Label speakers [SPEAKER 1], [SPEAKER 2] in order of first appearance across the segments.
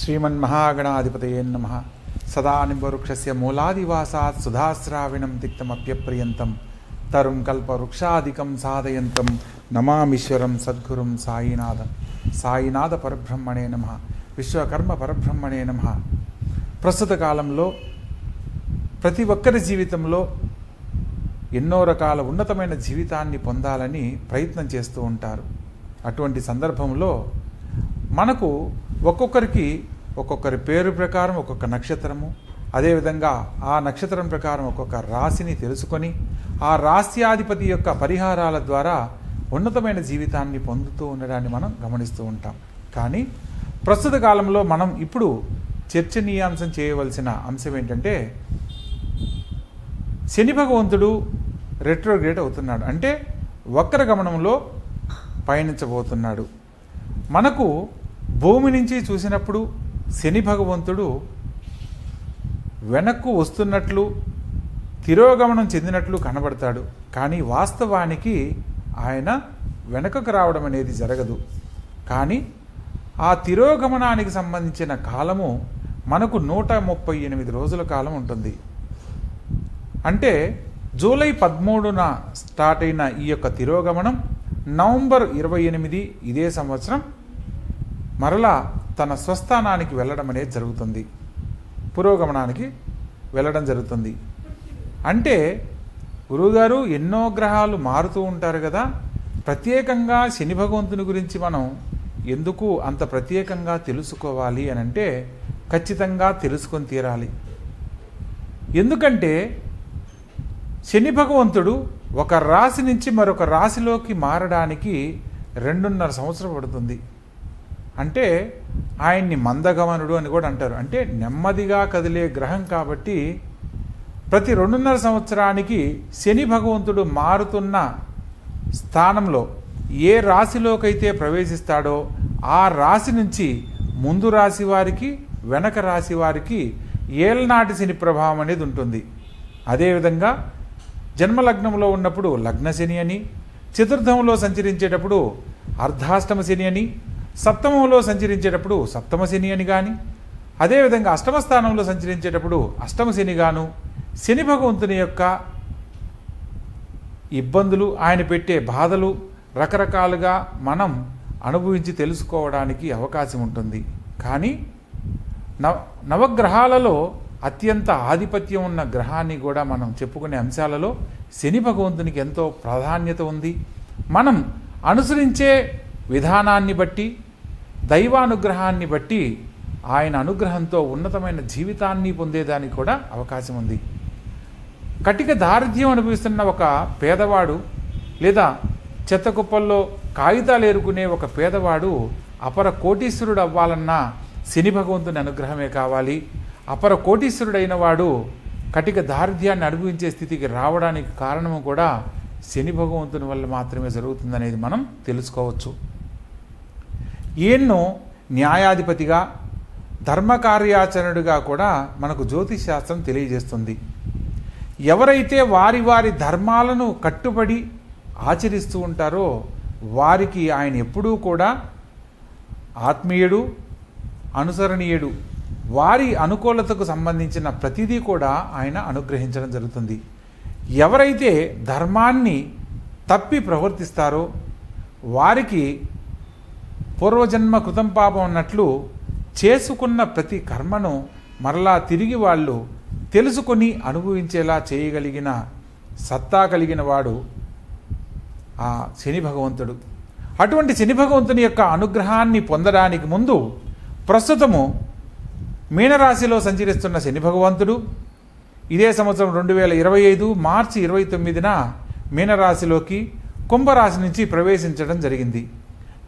[SPEAKER 1] श्रीमन्महागणाधिपतये नमः। सदानिम्बवृक्षस्य मूलादिवासात् सुधास्राविणं तिक्तमप्यप्रियन्तं तरुं कल्पवृक्षादिकं साधयन्तं नमामीश्वरं सद्गुरुं సాయినాథ పరబ్రహ్మణే నమః। విశ్వకర్మ పరబ్రహ్మణే నమః। ప్రస్తుత కాలంలో ప్రతి ఒక్కరి జీవితంలో ఎన్నో రకాల ఉన్నతమైన జీవితాన్ని పొందాలని ప్రయత్నం చేస్తూ ఉంటారు. అటువంటి సందర్భంలో మనకు ఒక్కొక్కరికి ఒక్కొక్కరి పేరు ప్రకారం ఒక్కొక్క నక్షత్రము, అదేవిధంగా ఆ నక్షత్రం ప్రకారం ఒక్కొక్క రాశిని తెలుసుకొని ఆ రాశ్యాధిపతి యొక్క పరిహారాల ద్వారా ఉన్నతమైన జీవితాన్ని పొందుతూ ఉండడాన్ని మనం గమనిస్తూ ఉంటాం. కానీ ప్రస్తుత కాలంలో మనం ఇప్పుడు చర్చనీయాంశం చేయవలసిన అంశం ఏంటంటే, శని భగవంతుడు రెట్రోగ్రేడ్ అవుతున్నాడు, అంటే వక్ర గమనంలో పయనించబోతున్నాడు. మనకు భూమి నుంచి చూసినప్పుడు శని భగవంతుడు వెనక్కు వస్తున్నట్లు తిరోగమనం చెందినట్లు కనబడతాడు. కానీ వాస్తవానికి ఆయన వెనకకు రావడం అనేది జరగదు. కానీ ఆ తిరోగమనానికి సంబంధించిన కాలము మనకు 138 రోజుల కాలం ఉంటుంది. అంటే జూలై 13న స్టార్ట్ అయిన ఈ యొక్క తిరోగమనం నవంబర్ 28 ఇదే సంవత్సరం మరలా తన స్వస్థానానికి వెళ్ళడం అనేది జరుగుతుంది, పురోగమనానికి వెళ్ళడం జరుగుతుంది. అంటే గురువుగారు ఎన్నో గ్రహాలు మారుతూ ఉంటారు కదా, ప్రత్యేకంగా శని భగవంతుని గురించి మనం ఎందుకు అంత ప్రత్యేకంగా తెలుసుకోవాలి అని అంటే, ఖచ్చితంగా తెలుసుకొని తీరాలి. ఎందుకంటే శని భగవంతుడు ఒక రాశి నుంచి మరొక రాశిలోకి మారడానికి 2.5 సంవత్సరం పడుతుంది. అంటే ఆయన్ని మందగమనుడు అని కూడా అంటారు. అంటే నెమ్మదిగా కదిలే గ్రహం కాబట్టి ప్రతి 2.5 సంవత్సరానికి శని భగవంతుడు మారుతున్న స్థానంలో ఏ రాశిలోకైతే ప్రవేశిస్తాడో ఆ రాశి నుంచి ముందు రాశి వారికి వెనక రాశి వారికి ఏళ్నాటి శని ప్రభావం అనేది ఉంటుంది. అదేవిధంగా జన్మలగ్నంలో ఉన్నప్పుడు లగ్న శని అని, చతుర్థంలో సంచరించేటప్పుడు అర్ధాష్టమ శని అని, సప్తమంలో సంచరించేటప్పుడు సప్తమ శని అని కానీ, అదేవిధంగా అష్టమ స్థానంలో సంచరించేటప్పుడు అష్టమ శని గాను, శని భగవంతుని యొక్క ఇబ్బందులు, ఆయన పెట్టే బాధలు రకరకాలుగా మనం అనుభవించి తెలుసుకోవడానికి అవకాశం ఉంటుంది. కానీ నవగ్రహాలలో అత్యంత ఆధిపత్యం ఉన్న గ్రహాన్ని కూడా మనం చెప్పుకునే అంశాలలో శని భగవంతునికి ఎంతో ప్రాధాన్యత ఉంది. మనం అనుసరించే విధానాన్ని బట్టి, దైవానుగ్రహాన్ని బట్టి ఆయన అనుగ్రహంతో ఉన్నతమైన జీవితాన్ని పొందేదానికి కూడా అవకాశం ఉంది. కటిక దారిద్ర్యం అనుభవిస్తున్న ఒక పేదవాడు, లేదా చెత్త కుప్పల్లో కాగితాలు ఏరుకునే ఒక పేదవాడు అపర కోటీశ్వరుడు అవ్వాలన్నా శని భగవంతుని అనుగ్రహమే కావాలి. అపర కోటీశ్వరుడైన వాడు కటిక దారిద్ర్యాన్ని అనుభవించే స్థితికి రావడానికి కారణము కూడా శని భగవంతుని వల్ల మాత్రమే జరుగుతుందనేది మనం తెలుసుకోవచ్చు. ఈయన్ను న్యాయాధిపతిగా, ధర్మకార్యాచరణుడిగా కూడా మనకు జ్యోతిష్ శాస్త్రం తెలియజేస్తుంది. ఎవరైతే వారి వారి ధర్మాలను కట్టుబడి ఆచరిస్తూ ఉంటారో వారికి ఆయన ఎప్పుడూ కూడా ఆత్మీయుడు, అనుసరణీయుడు. వారి అనుకూలతకు సంబంధించిన ప్రతిదీ కూడా ఆయన అనుగ్రహించడం జరుగుతుంది. ఎవరైతే ధర్మాన్ని తప్పి ప్రవర్తిస్తారో వారికి పూర్వజన్మ కృతం పాపం అన్నట్లు చేసుకున్న ప్రతి కర్మను మరలా తిరిగి వాళ్ళు తెలుసుకొని అనుభవించేలా చేయగలిగిన సత్తా కలిగిన వాడు ఆ శని భగవంతుడు. అటువంటి శని భగవంతుని యొక్క అనుగ్రహాన్ని పొందడానికి ముందు ప్రస్తుతము మీనరాశిలో సంచరిస్తున్న శని భగవంతుడు ఇదే సంవత్సరం 2025 మార్చి 29న మీనరాశిలోకి కుంభరాశి నుంచి ప్రవేశించడం జరిగింది.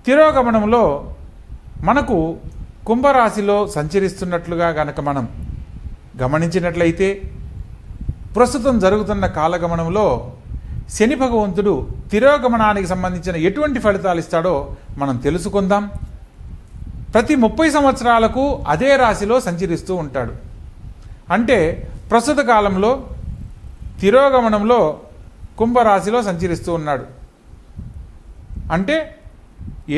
[SPEAKER 1] తిరోగమనంలో మనకు కుంభరాశిలో సంచరిస్తున్నట్లుగా గనక మనం గమనించినట్లయితే, ప్రస్తుతం జరుగుతున్న కాలగమనంలో శని భగవంతుడు తిరోగమనానికి సంబంధించిన ఎటువంటి ఫలితాలు ఇస్తాడో మనం తెలుసుకుందాం. ప్రతి 30 సంవత్సరాలకు అదే రాశిలో సంచరిస్తూ ఉంటాడు. అంటే ప్రస్తుత కాలంలో తిరోగమనంలో కుంభరాశిలో సంచరిస్తూ ఉన్నాడు. అంటే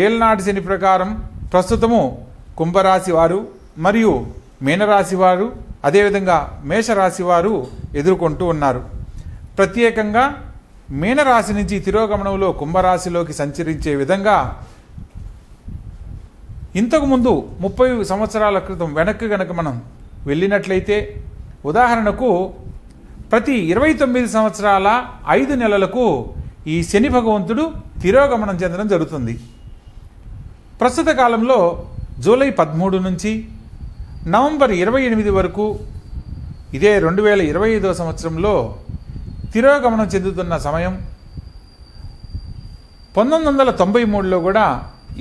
[SPEAKER 1] ఏళ్నాటి శని ప్రకారం ప్రస్తుతము కుంభరాశి వారు మరియు మీనరాశి వారు, అదేవిధంగా మేషరాశి వారు ఎదుర్కొంటూ ఉన్నారు. ప్రత్యేకంగా మీనరాశి నుంచి తిరోగమనంలో కుంభరాశిలోకి సంచరించే విధంగా ఇంతకుముందు 30 సంవత్సరాల క్రితం వెనక్కి గనక మనం వెళ్ళినట్లయితే, ఉదాహరణకు ప్రతి 29 సంవత్సరాల 5 నెలలకు ఈ శని భగవంతుడు తిరోగమనం చెందడం జరుగుతుంది. ప్రస్తుత కాలంలో జూలై 13 నుంచి నవంబర్ 28 వరకు ఇదే 2025వ సంవత్సరంలో తిరోగమనం చెందుతున్న సమయం. 1993లో కూడా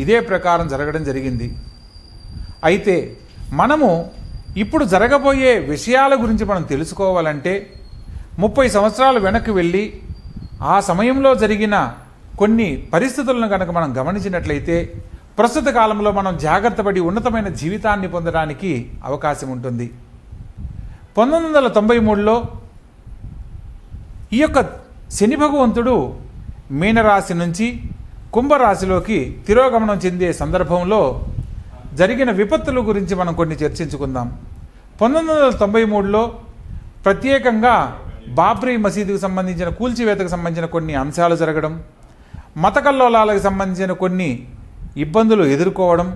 [SPEAKER 1] ఇదే ప్రకారం జరగడం జరిగింది. అయితే మనము ఇప్పుడు జరగబోయే విషయాల గురించి మనం తెలుసుకోవాలంటే 30 సంవత్సరాలు వెనక్కి వెళ్ళి ఆ సమయంలో జరిగిన కొన్ని పరిస్థితులను కనుక మనం గమనించినట్లయితే ప్రస్తుత కాలంలో మనం జాగ్రత్త పడి ఉన్నతమైన జీవితాన్ని పొందడానికి అవకాశం ఉంటుంది. 1993లో ఈ యొక్క శని భగవంతుడు మీనరాశి నుంచి కుంభరాశిలోకి తిరోగమనం చెందే సందర్భంలో జరిగిన విపత్తుల గురించి మనం కొన్ని చర్చించుకుందాం. 1993లో ప్రత్యేకంగా బాబ్రీ మసీదుకు సంబంధించిన కూల్చివేతకు సంబంధించిన కొన్ని అంశాలు జరగడం, మత కల్లోలాలకు సంబంధించిన కొన్ని ఇబ్బందులు ఎదుర్కోవడం,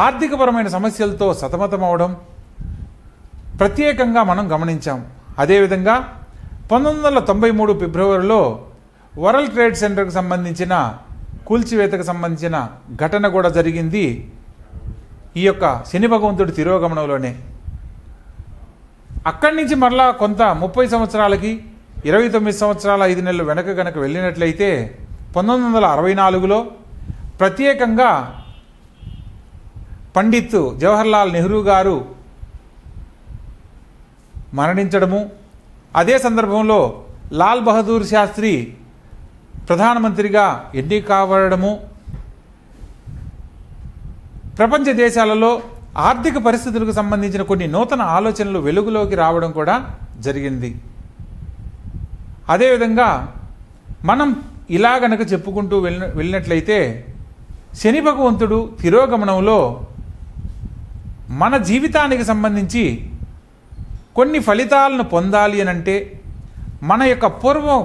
[SPEAKER 1] ఆర్థికపరమైన సమస్యలతో సతమతమవడం ప్రత్యేకంగా మనం గమనించాం. అదేవిధంగా 1993 ఫిబ్రవరిలో వరల్డ్ ట్రేడ్ సెంటర్కి సంబంధించిన కూల్చివేతకు సంబంధించిన ఘటన కూడా జరిగింది ఈ యొక్క శని భగవంతుడి తిరోగమనంలోనే. అక్కడి నుంచి మరలా కొంత 30 సంవత్సరాలకి 29 సంవత్సరాల 5 నెలలు వెనక గనక వెళ్ళినట్లయితే 1964లో ప్రత్యేకంగా పండిత్ జవహర్లాల్ నెహ్రూ గారు మరణించడము, అదే సందర్భంలో లాల్ బహదూర్ శాస్త్రి ప్రధానమంత్రిగా ఎన్నిక కావడము, ప్రపంచ దేశాలలో ఆర్థిక పరిస్థితులకు సంబంధించిన కొన్ని నూతన ఆలోచనలు వెలుగులోకి రావడం కూడా జరిగింది. అదేవిధంగా మనం ఇలా గనక చెప్పుకుంటూ వెళ్ళినట్లయితే శని భగవంతుడు తిరోగమనంలో మన జీవితానికి సంబంధించి కొన్ని ఫలితాలను పొందాలి అనంటే మన యొక్క పూర్వం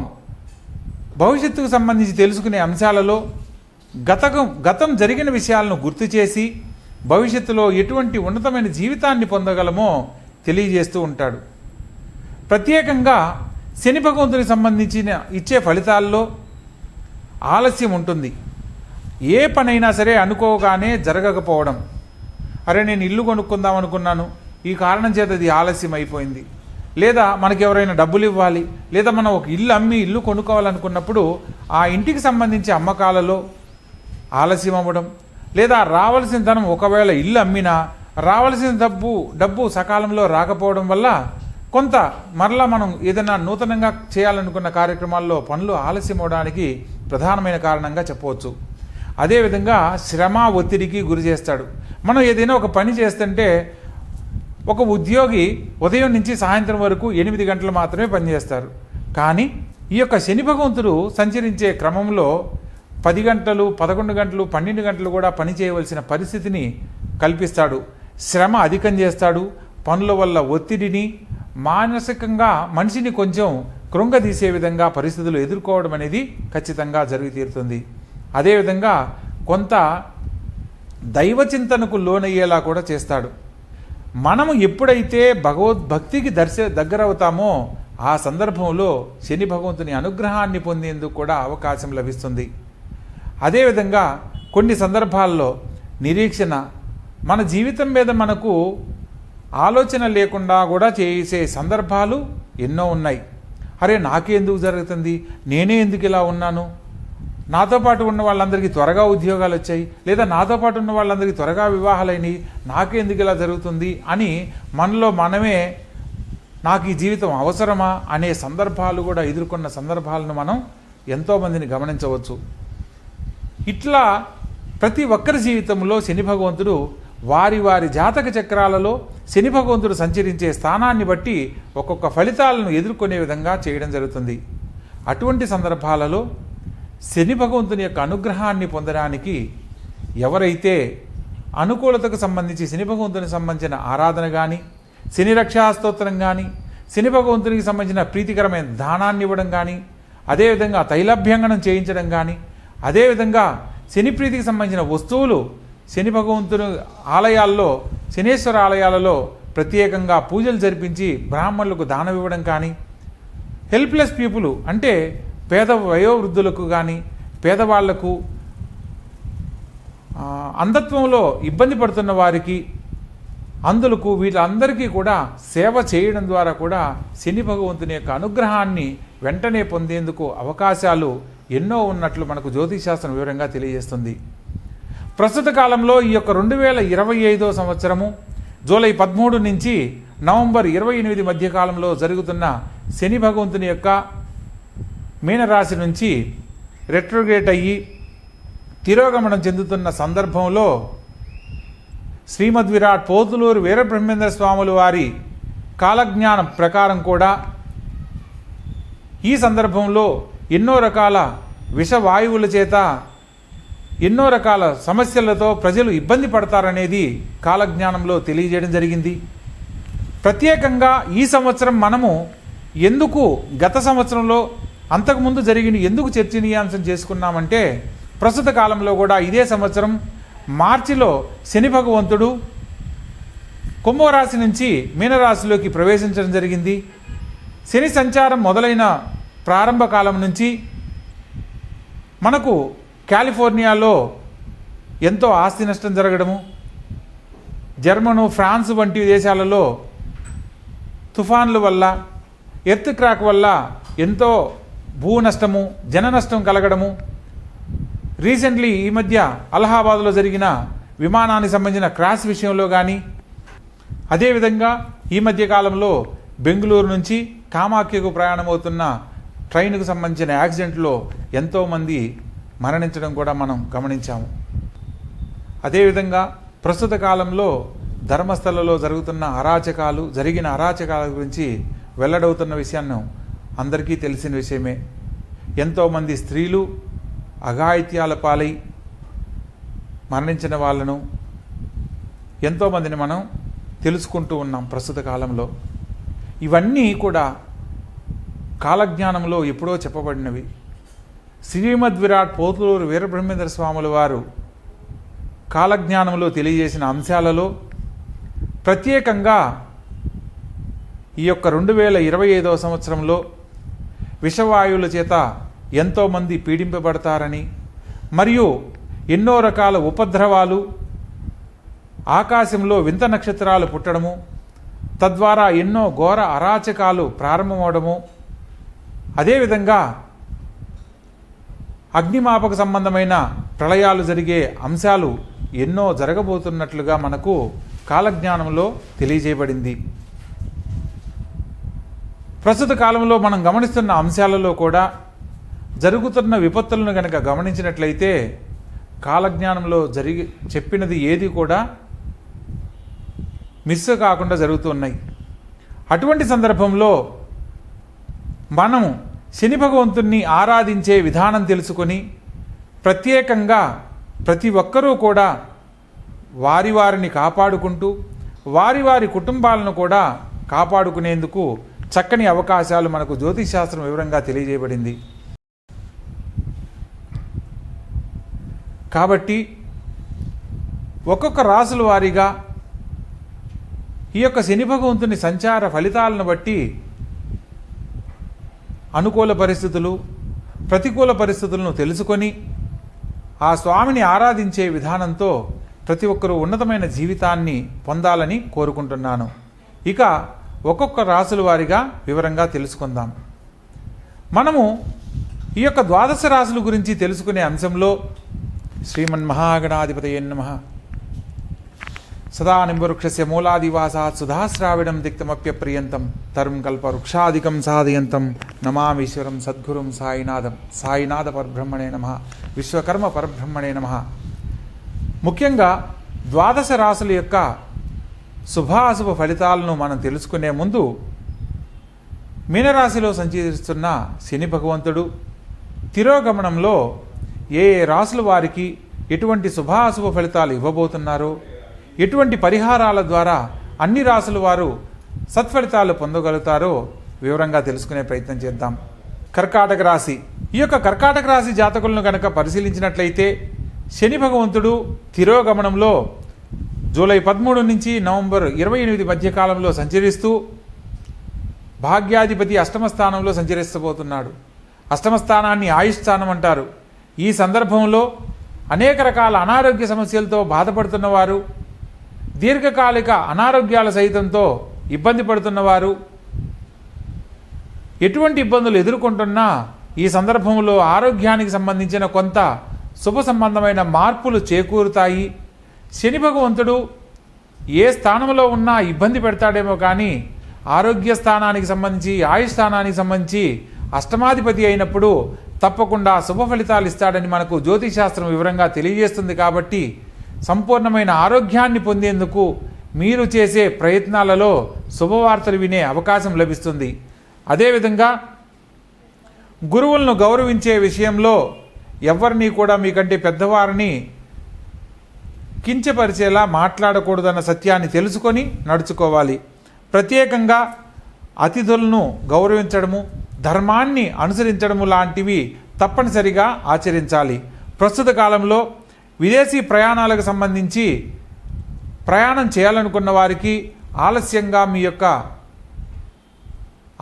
[SPEAKER 1] భవిష్యత్తుకు సంబంధించి తెలుసుకునే అంశాలలో గతం జరిగిన విషయాలను గుర్తు చేసి భవిష్యత్తులో ఎటువంటి ఉన్నతమైన జీవితాన్ని పొందగలమో తెలియజేస్తూ ఉంటాడు. ప్రత్యేకంగా శని భగవంతునికి సంబంధించిన ఇచ్చే ఫలితాల్లో ఆలస్యం ఉంటుంది. ఏ పనైనా సరే అనుకోగానే జరగకపోవడం, అరే నేను ఇల్లు కొనుక్కుందాం అనుకున్నాను, ఈ కారణం చేత అది ఆలస్యం అయిపోయింది, లేదా మనకి ఎవరైనా డబ్బులు ఇవ్వాలి, లేదా మనం ఒక ఇల్లు అమ్మి ఇల్లు కొనుక్కోవాలనుకున్నప్పుడు ఆ ఇంటికి సంబంధించి అమ్మకాలలో ఆలస్యం అవ్వడం, లేదా రావాల్సిన ధనం ఒకవేళ ఇల్లు అమ్మినా రావాల్సిన డబ్బు సకాలంలో రాకపోవడం వల్ల కొంత మరలా మనం ఏదైనా నూతనంగా చేయాలనుకున్న కార్యక్రమాల్లో పనులు ఆలస్యం అవడానికి ప్రధానమైన కారణంగా చెప్పవచ్చు. అదేవిధంగా శ్రమ ఒత్తిడికి గురి చేస్తాడు. మనం ఏదైనా ఒక పని చేస్తుంటే ఒక ఉద్యోగి ఉదయం నుంచి సాయంత్రం వరకు 8 గంటలు మాత్రమే పనిచేస్తారు. కానీ ఈ యొక్క శని భగవంతుడు సంచరించే క్రమంలో 10 గంటలు, 11 గంటలు, 12 గంటలు కూడా పని చేయవలసిన పరిస్థితిని కల్పిస్తాడు. శ్రమ అధికం చేస్తాడు. పనుల వల్ల ఒత్తిడిని, మానసికంగా మనిషిని కొంచెం కృంగదీసే విధంగా పరిస్థితులు ఎదుర్కోవడం అనేది ఖచ్చితంగా జరిగి తీరుతుంది. అదేవిధంగా కొంత దైవచింతనకు లోనయ్యేలా కూడా చేస్తాడు. మనము ఎప్పుడైతే భగవద్భక్తికి దగ్గరవుతామో ఆ సందర్భంలో శని భగవంతుని అనుగ్రహాన్ని పొందేందుకు కూడా అవకాశం లభిస్తుంది. అదేవిధంగా కొన్ని సందర్భాల్లో నిరీక్షణ, మన జీవితం మీద మనకు ఆలోచన లేకుండా కూడా చేసే సందర్భాలు ఎన్నో ఉన్నాయి. అరే నాకే ఎందుకు జరుగుతుంది, నేనే ఎందుకు ఇలా ఉన్నాను, నాతో పాటు ఉన్న వాళ్ళందరికీ త్వరగా ఉద్యోగాలు వచ్చాయి, లేదా నాతో పాటు ఉన్న వాళ్ళందరికీ త్వరగా వివాహాలైనవి, నాకే ఎందుకు ఇలా జరుగుతుంది అని మనలో మనమే నాకు ఈ జీవితం అవసరమా అనే సందర్భాలు కూడా ఎదుర్కొన్న సందర్భాలను మనం ఎంతోమందిని గమనించవచ్చు. ఇట్లా ప్రతి ఒక్కరి జీవితంలో శని భగవంతుడు వారి వారి జాతక చక్రాలలో శని భగవంతుడు సంచరించే స్థానాన్ని బట్టి ఒక్కొక్క ఫలితాలను ఎదుర్కొనే విధంగా చేయడం జరుగుతుంది. అటువంటి సందర్భాలలో శని భగవంతుని యొక్క అనుగ్రహాన్ని పొందడానికి ఎవరైతే అనుకూలతకు సంబంధించి శని భగవంతునికి సంబంధించిన ఆరాధన కానీ, శని రక్షా స్తోత్రం కానీ, శని భగవంతునికి సంబంధించిన ప్రీతికరమైన దానాన్ని ఇవ్వడం కానీ, అదేవిధంగా తైలాభ్యంగనం చేయించడం కానీ, అదేవిధంగా శని ప్రీతికి సంబంధించిన వస్తువులు శని భగవంతుని ఆలయాల్లో, శనేశ్వర ఆలయాలలో ప్రత్యేకంగా పూజలు జరిపించి బ్రాహ్మణులకు దానం ఇవ్వడం కానీ, హెల్ప్లెస్ పీపుల్ అంటే పేద వయోవృద్ధులకు కానీ, పేదవాళ్లకు, అంధత్వంలో ఇబ్బంది పడుతున్న వారికి, అందులకు వీళ్ళందరికీ కూడా సేవ చేయడం ద్వారా కూడా శని భగవంతుని యొక్క అనుగ్రహాన్ని వెంటనే పొందేందుకు అవకాశాలు ఎన్నో ఉన్నట్లు మనకు జ్యోతిషశాస్త్రం వివరంగా తెలియజేస్తుంది. ప్రస్తుత కాలంలో ఈ యొక్క 2025 సంవత్సరము జూలై 13 నుంచి నవంబర్ 28 మధ్య కాలంలో జరుగుతున్న శని భగవంతుని యొక్క మీనరాశి నుంచి రెట్రోగ్రేట్ అయ్యి తిరోగమనం చెందుతున్న సందర్భంలో శ్రీమద్ విరాట్ పోతులూరు వీరబ్రహ్మేంద్ర స్వాములు వారి కాలజ్ఞానం ప్రకారం కూడా ఈ సందర్భంలో ఎన్నో రకాల విషవాయువుల చేత ఎన్నో రకాల సమస్యలతో ప్రజలు ఇబ్బంది పడతారనేది కాలజ్ఞానంలో తెలియజేయడం జరిగింది. ప్రత్యేకంగా ఈ సంవత్సరం మనము ఎందుకు గత సంవత్సరంలో అంతకుముందు జరిగిన ఎందుకు చర్చనీయాంశం చేసుకున్నామంటే, ప్రస్తుత కాలంలో కూడా ఇదే సంవత్సరం మార్చిలో శని భగవంతుడు కుంభరాశి నుంచి మీనరాశిలోకి ప్రవేశించడం జరిగింది. శని సంచారం మొదలైన ప్రారంభ కాలం నుంచి మనకు కాలిఫోర్నియాలో ఎంతో ఆస్తి నష్టం జరగడము, జర్మను, ఫ్రాన్స్ వంటి దేశాలలో తుఫాన్ల వల్ల, ఎర్త్ క్రాక్ వల్ల ఎంతో భూ నష్టము, జన నష్టం కలగడము, రీసెంట్లీ ఈ మధ్య అలహాబాద్లో జరిగిన విమానానికి సంబంధించిన క్రాష్ విషయంలో కానీ, అదేవిధంగా ఈ మధ్య కాలంలో బెంగళూరు నుంచి కామాఖ్యకు ప్రయాణమవుతున్న ట్రైన్కు సంబంధించిన యాక్సిడెంట్లో ఎంతోమంది మరణించడం కూడా మనం గమనించాము. అదేవిధంగా ప్రస్తుత కాలంలో ధర్మస్థలలో జరుగుతున్న అరాచకాలు, జరిగిన అరాచకాల గురించి వెల్లడవుతున్న విషయాన్ని అందరికీ తెలిసిన విషయమే. ఎంతోమంది స్త్రీలు అఘాయిత్యాల పాలై మరణించిన వాళ్ళను ఎంతోమందిని మనం తెలుసుకుంటూ ఉన్నాం ప్రస్తుత కాలంలో. ఇవన్నీ కూడా కాలజ్ఞానంలో ఎప్పుడో చెప్పబడినవి. శ్రీమద్ విరాట్ పోతులూరు వీరబ్రహ్మేంద్ర స్వాముల వారు కాలజ్ఞానంలో తెలియజేసిన అంశాలలో ప్రత్యేకంగా ఈ యొక్క 2025 సంవత్సరంలో విషవాయువుల చేత ఎంతోమంది పీడింపబడతారని, మరియు ఎన్నో రకాల ఉపద్రవాలు, ఆకాశంలో వింత నక్షత్రాలు పుట్టడము, తద్వారా ఎన్నో ఘోర అరాచకాలు ప్రారంభమవడము, అదేవిధంగా అగ్నిమాపక సంబంధమైన ప్రళయాలు జరిగే అంశాలు ఎన్నో జరగబోతున్నట్లుగా మనకు కాలజ్ఞానంలో తెలియజేయబడింది. ప్రస్తుత కాలంలో మనం గమనిస్తున్న అంశాలలో కూడా జరుగుతున్న విపత్తులను కనుక గమనించినట్లయితే కాలజ్ఞానంలో చెప్పినది ఏది కూడా మిస్ కాకుండా జరుగుతున్నాయి. అటువంటి సందర్భంలో మనము శని భగవంతుణ్ణి ఆరాధించే విధానం తెలుసుకొని ప్రత్యేకంగా ప్రతి ఒక్కరూ కూడా వారి వారిని కాపాడుకుంటూ వారి వారి కుటుంబాలను కూడా కాపాడుకునేందుకు చక్కని అవకాశాలు మనకు జ్యోతిషశాస్త్రం వివరంగా తెలియజేయబడింది. కాబట్టి ఒక్కొక్క రాసుల వారీగా ఈ యొక్క శని భగవంతుని సంచార ఫలితాలను బట్టి అనుకూల పరిస్థితులు, ప్రతికూల పరిస్థితులను తెలుసుకొని ఆ స్వామిని ఆరాధించే విధానంతో ప్రతి ఒక్కరూ ఉన్నతమైన జీవితాన్ని పొందాలని కోరుకుంటున్నాను. ఇక ఒక్కొక్క రాసుల వారీగా వివరంగా తెలుసుకుందాం. మనము ఈ యొక్క ద్వాదశ రాశుల గురించి తెలుసుకునే అంశంలో శ్రీమన్మహాగణాధిపతయే నమః. సదా నింబవృక్షస్య మూలాదివాసాత్ సుధాశ్రావిడం దిక్తమప్యప్రియంతం తరుం కల్పవృక్షాదికం సాధయంతం నమామీశ్వరం సద్గురుం సాయినాథం. సాయినాథ పరబ్రహ్మణే నమః. విశ్వకర్మ పరబ్రహ్మణే నమః. ముఖ్యంగా ద్వాదశ రాశుల యొక్క శుభాశుభ ఫలితాలను మనం తెలుసుకునే ముందు మీనరాశిలో సంచరిస్తున్న శని భగవంతుడు తిరోగమనంలో ఏ రాశుల వారికి ఎటువంటి శుభాశుభ ఫలితాలు ఇవ్వబోతున్నారో, ఎటువంటి పరిహారాల ద్వారా అన్ని రాసుల వారు సత్ఫలితాలు పొందగలుగుతారో వివరంగా తెలుసుకునే ప్రయత్నం చేద్దాం. కర్కాటక రాశి. ఈ యొక్క కర్కాటక రాశి జాతకులను కనుక పరిశీలించినట్లయితే శని భగవంతుడు తిరోగమనంలో జూలై 13 నుంచి నవంబర్ 28 మధ్యకాలంలో సంచరిస్తూ భాగ్యాధిపతి అష్టమ స్థానంలో సంచరిస్తబోతున్నాడు. అష్టమ స్థానాన్ని ఆయుష్ స్థానం అంటారు. ఈ సందర్భంలో అనేక రకాల అనారోగ్య సమస్యలతో బాధపడుతున్నవారు, దీర్ఘకాలిక అనారోగ్యాల సైతంతో ఇబ్బంది పడుతున్నవారు, ఎటువంటి ఇబ్బందులు ఎదుర్కొంటున్నా ఈ సందర్భంలో ఆరోగ్యానికి సంబంధించిన కొంత శుభ సంబంధమైన మార్పులు చేకూరుతాయి. శని భగవంతుడు ఏ స్థానంలో ఉన్నా ఇబ్బంది పెడతాడేమో కానీ ఆరోగ్య స్థానానికి సంబంధించి, ఆయుష్ స్థానానికి సంబంధించి అష్టమాధిపతి అయినప్పుడు తప్పకుండా శుభ ఫలితాలు ఇస్తాడని మనకు జ్యోతిశాస్త్రం వివరంగా తెలియజేస్తుంది. కాబట్టి సంపూర్ణమైన ఆరోగ్యాన్ని పొందేందుకు మీరు చేసే ప్రయత్నాలలో శుభవార్తలు వినే అవకాశం లభిస్తుంది. అదేవిధంగా గురువులను గౌరవించే విషయంలో ఎవరిని కూడా మీకంటే పెద్దవారిని కించపరిచేలా మాట్లాడకూడదన్న సత్యాన్ని తెలుసుకొని నడుచుకోవాలి. ప్రత్యేకంగా అతిథులను గౌరవించడము, ధర్మాన్ని అనుసరించడము లాంటివి తప్పనిసరిగా ఆచరించాలి. ప్రస్తుత కాలంలో విదేశీ ప్రయాణాలకు సంబంధించి ప్రయాణం చేయాలనుకున్న వారికి ఆలస్యంగా మీ యొక్క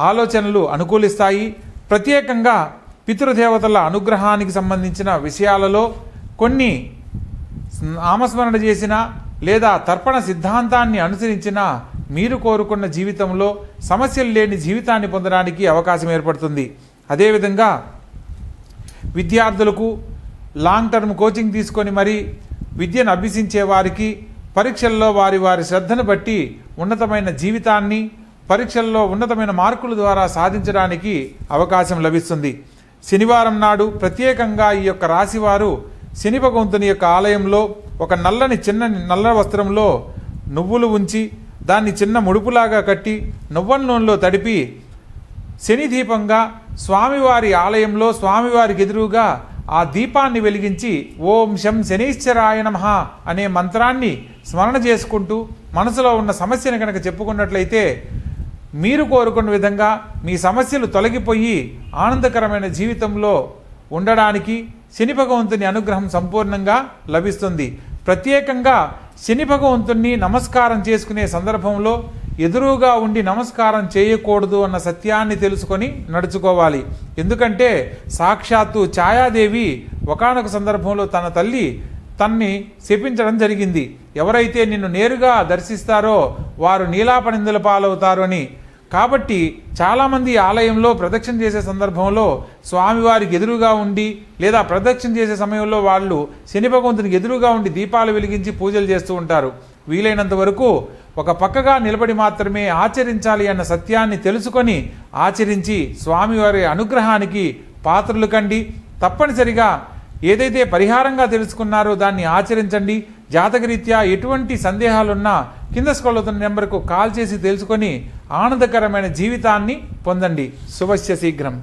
[SPEAKER 1] ఆలోచనలు అనుకూలిస్తాయి. ప్రత్యేకంగా పితృదేవతల అనుగ్రహానికి సంబంధించిన విషయాలలో కొన్ని నామస్మరణ చేసిన లేదా తర్పణ సిద్ధాంతాన్ని అనుసరించిన మీరు కోరుకున్న జీవితంలో సమస్యలు లేని జీవితాన్ని పొందడానికి అవకాశం ఏర్పడుతుంది. అదేవిధంగా విద్యార్థులకు లాంగ్ టర్మ్ కోచింగ్ తీసుకొని మరి విద్యను అభ్యసించే వారికి పరీక్షల్లో వారి శ్రద్ధను బట్టి ఉన్నతమైన జీవితాన్ని, పరీక్షల్లో ఉన్నతమైన మార్కుల ద్వారా సాధించడానికి అవకాశం లభిస్తుంది. శనివారం నాడు ప్రత్యేకంగా ఈ యొక్క రాశివారు శని భగవంతుని యొక్క ఆలయంలో ఒక చిన్న నల్ల వస్త్రంలో నువ్వులు ఉంచి దాన్ని చిన్న ముడుపులాగా కట్టి నువ్వుల నూనెలో తడిపి శని దీపంగా స్వామివారి ఆలయంలో స్వామివారికి ఎదురుగా ఆ దీపాన్ని వెలిగించి ఓం శం శనీశ్వరాయ నమః అనే మంత్రాన్ని స్మరణ చేసుకుంటూ మనసులో ఉన్న సమస్యను కనుక చెప్పుకున్నట్లయితే మీరు కోరుకున్న విధంగా మీ సమస్యలు తొలగిపోయి ఆనందకరమైన జీవితంలో ఉండడానికి శని భగవంతుని అనుగ్రహం సంపూర్ణంగా లభిస్తుంది. ప్రత్యేకంగా శని భగవంతుని నమస్కారం చేసుకునే సందర్భంలో ఎదురుగా ఉండి నమస్కారం చేయకూడదు అన్న సత్యాన్ని తెలుసుకొని నడుచుకోవాలి. ఎందుకంటే సాక్షాత్తు ఛాయాదేవి ఒకానొక సందర్భంలో తన తల్లి తన్ని శపించడం జరిగింది. ఎవరైతే నిన్ను నేరుగా దర్శిస్తారో వారు నీలాపనిందుల పాలవుతారు అని. కాబట్టి చాలామంది ఆలయంలో ప్రదక్షిణ చేసే సందర్భంలో స్వామివారికి ఎదురుగా ఉండి లేదా ప్రదక్షిణ చేసే సమయంలో వాళ్ళు శని భగవంతునికి ఎదురుగా ఉండి దీపాలు వెలిగించి పూజలు చేస్తూ ఉంటారు. వీలైనంత వరకు ఒక పక్కగా నిలబడి మాత్రమే ఆచరించాలి అన్న సత్యాన్ని తెలుసుకొని ఆచరించి స్వామివారి అనుగ్రహానికి పాత్రలు కండి. తప్పనిసరిగా ఏదైతే పరిహారంగా తెలుసుకున్నారో దాన్ని ఆచరించండి. జాతకరీత్యా ఎటువంటి సందేహాలున్నా కింద స్క్రోల్ అవుతున్న నెంబర్కు కాల్ చేసి తెలుసుకొని ఆనందకరమైన జీవితాన్ని పొందండి. శుభస్య శీఘ్రం.